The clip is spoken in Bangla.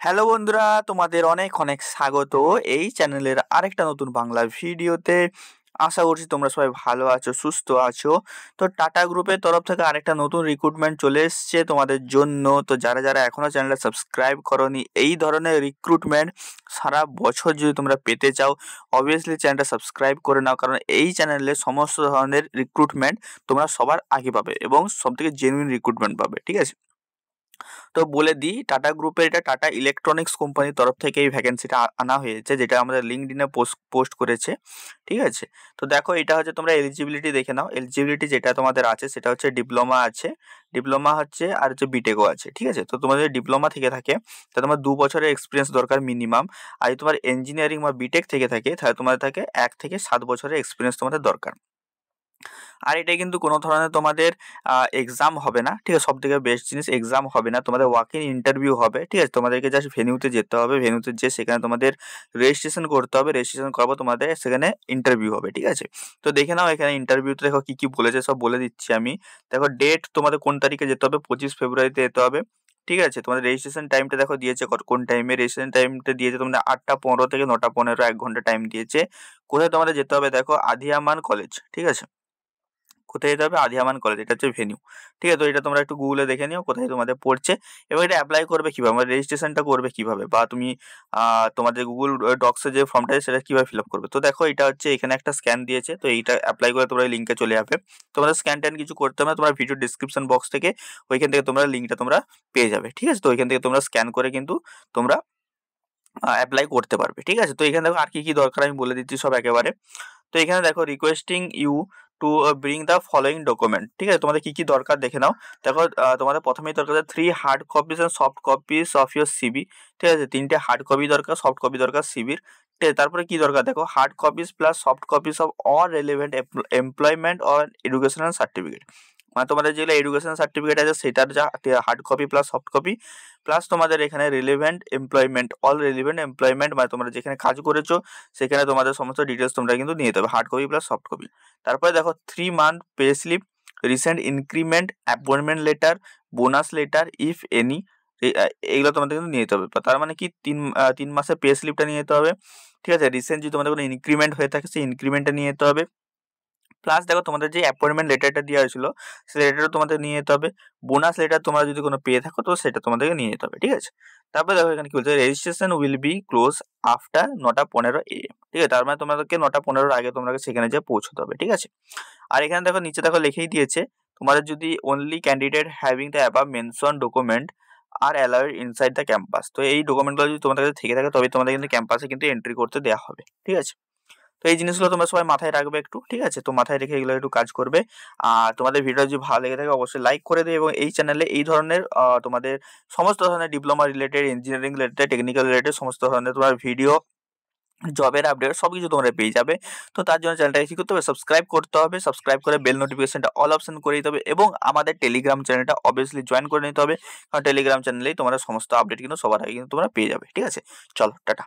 হ্যালো বন্ধুরা, তোমাদের অনেক অনেক স্বাগত এই চ্যানেলের আরেকটা নতুন বাংলা ভিডিওতে। আশা করছি তোমরা সবাই ভালো আছো, সুস্থ আছো। তো টাটা গ্রুপের তরফ থেকে আরেকটা নতুন রিক্রুটমেন্ট চলে এসছে তোমাদের জন্য। তো যারা যারা এখনো চ্যানেলটা সাবস্ক্রাইব করোনি, এই ধরনের রিক্রুটমেন্ট সারা বছর যদি তোমরা পেতে চাও, অবভিয়াসলি চ্যানেলটা সাবস্ক্রাইব করে নাও, কারণ এই চ্যানেলে সমস্ত ধরনের রিক্রুটমেন্ট তোমরা সবার আগে পাবে এবং সবথেকে জেনুইন রিক্রুটমেন্ট পাবে, ঠিক আছে। তো বলে দিই, টাটা গ্রুপের এটা টাটা ইলেকট্রনিক্স কোম্পানির তরফ থেকে এই ভ্যাকেন্সিটা আনা হয়েছে, যেটা আমাদের লিঙ্কডইনে পোস্ট করেছে, ঠিক আছে। তো দেখো, এটা হচ্ছে তোমরা এলিজিবিলিটি দেখে নাও। এলিজিবিলিটি যেটা তোমাদের আছে সেটা হচ্ছে ডিপ্লোমা আছে, ডিপ্লোমা হচ্ছে আর হচ্ছে বিটেকও আছে, ঠিক আছে। তো তোমাদের ডিপ্লোমা থেকে থাকে তাহলে তোমার 2 বছরের এক্সপিরিয়েন্স দরকার মিনিমাম। আর যদি তোমার ইঞ্জিনিয়ারিং বা বিটেক থেকে থাকে তাহলে তোমাদের থাকে 1 থেকে 7 বছরের এক্সপিরিয়েন্স তোমাদের দরকার। আর এটা কিন্তু কোনো ধরনের তোমাদের এক্সাম হবে না, ঠিক আছে। সবথেকে বেস্ট জিনিস, এক্সাম হবে না, তোমাদের ওয়াক ইন ইন্টারভিউ হবে, ঠিক আছে। তোমাদেরকে জাস্ট ভেন্যুতে যেতে হবে, ভেন্যুতে যেয়ে সেখানে তোমাদের রেজিস্ট্রেশন করতে হবে, রেজিস্ট্রেশন করার পর তোমাদের সেখানে ইন্টারভিউ হবে, ঠিক আছে। তো দেখে নাও এখানে ইন্টারভিউতে দেখো কি কি বলেছে, সব বলে দিচ্ছি আমি। দেখো ডেট তোমাদের কোন তারিখে যেতে হবে, 25 ফেব্রুয়ারিতে যেতে হবে, ঠিক আছে। তোমাদের রেজিস্ট্রেশন টাইমটা দেখো দিয়েছে কোন টাইমে, রেজিস্ট্রেশন টাইমটা দিয়েছে তোমাদের 8টা 15 থেকে 9টা 15, 1 ঘন্টা টাইম দিয়েছে। কোথায় তোমাদের যেতে হবে দেখো, আধিয়ামান কলেজ, ঠিক আছে। কোথায় যেতে হবে, আধিয়ামান কলেজ, এটা হচ্ছে ভেন্যু, ঠিক আছে। তো এটা তোমরা একটু গুগলে দেখে নিও কোথায় তোমাদের পড়ছে এবং এটা অ্যাপ্লাই করবে কিভাবে, মানে রেজিস্ট্রেশনটা করবে কিভাবে, বা তুমি তোমাদের গুগল ডক্সে যে ফর্মটা আছে সেটা কিভাবে ফিল আপ করবে। তো দেখো, এটা হচ্ছে এখানে একটা স্ক্যান দিয়েছে, তো এইটা অ্যাপ্লাই করে তোমরা লিঙ্কে চলে যাবে। তোমাদের স্ক্যান ট্যান কিছু করতে হবে না, তোমার ভিডিও ডিসক্রিপশন বক্স থেকে ওইখান থেকে তোমরা লিঙ্কটা তোমরা পেয়ে যাবে, ঠিক আছে। তো ওইখান থেকে তোমরা স্ক্যান করে কিন্তু তোমরা অ্যাপ্লাই করতে পারবে, ঠিক আছে। তো এখানে দেখো আর কি কি দরকার আমি বলে দিচ্ছি সব একেবারে। তো এখানে দেখো, requesting you to bring the following document, ঠিক আছে। তোমাদের কি কি দরকার দেখে নাও। দেখো, তোমাদের প্রথমেই দরকার 3 hard copies and soft copies of your CB, ঠিক আছে। 3টে হার্ড কপি দরকার, সফট কপি দরকার সিবির, ঠিক আছে। তারপরে কি দরকার দেখো, hard copies plus soft copies of all relevant employment or educational certificate, মানে তোমাদের যেগুলো এডুকেশন সার্টিফিকেট আছে সেটার যা hard copy plus soft copy, plus তোমাদের এখানে relevant employment, all relevant employment, মানে তোমরা যেখানে কাজ করেছো সেখানে তোমাদের সমস্ত ডিটেলস তোমরা কিন্তু নিয়ে যেতে হবে, hard copy plus soft copy. তারপরে দেখো 3 month pay slip, recent increment, appointment letter, bonus letter if any, এইগুলো তোমাদের কিন্তু নিয়ে যেতে হবে। তার মানে কি, 3 মাসের পে স্লিপটা নিয়ে যেতে হবে, ঠিক আছে। রিসেন্ট যদি তোমাদের কোনো ইনক্রিমেন্ট হয়ে থাকে সেই ইনক্রিমেন্টটা নিয়ে যেতে হবে। প্লাস দেখো, তোমাদের যে অ্যাপয়েন্টমেন্ট লেটারটা দেওয়া হয়েছিল সেই লেটারও তোমাদের নিয়ে যেতে হবে। বোনাস লেটার তোমরা যদি কোনো পেয়ে থাকো তো সেটা তোমাদেরকে নিয়ে যেতে হবে, ঠিক আছে। তারপরে দেখো এখানে কি বলছে, registration will be close after 9টা 15 AM, ঠিক আছে। তার মানে তোমাদেরকে 9টা 15 আগে তোমাকে সেখানে যেয়ে পৌঁছতে হবে, ঠিক আছে। আর এখানে দেখো নিচে দেখো লিখেই দিয়েছে, তোমাদের যদি only candidate having the above mention document R allowed inside the campus, তো এই ডকুমেন্টগুলো যদি তোমাদের কাছে থেকে থাকে তবে তোমাদের কিন্তু ক্যাম্পাসে কিন্তু এন্ট্রি করতে দেওয়া হবে, ঠিক আছে। তো এই জিনিসগুলো তোমরা সবাই মাথায় রাখবে একটু, ঠিক আছে। তো মাথায় রেখে এগুলো একটু কাজ করবে। আর তোমাদের ভিডিও যদি ভালো লেগে থাকে অবশ্যই লাইক করে দেবে এবং এই চ্যানেলে এই ধরনের তোমাদের সমস্ত ধরনের diploma related, engineering related, technical related সমস্ত ধরনের তোমার ভিডিও, জবের আপডেট সবকিছু তোমরা পেয়ে যাবে। তো তার জন্য চ্যানেলটাকে কি করতে হবে, সাবস্ক্রাইব করতে হবে। সাবস্ক্রাইব করে বেল নোটিফিকেশনটা অল অপশন করে দিতে হবে এবং আমাদের টেলিগ্রাম চ্যানেলটা অবভিয়াসলি জয়েন করে নিতে হবে, কারণ টেলিগ্রাম চ্যানেলেই তোমরা সমস্ত আপডেট কিন্তু সবার আগে কিন্তু তোমরা পেয়ে যাবে, ঠিক আছে। চলো টাটা।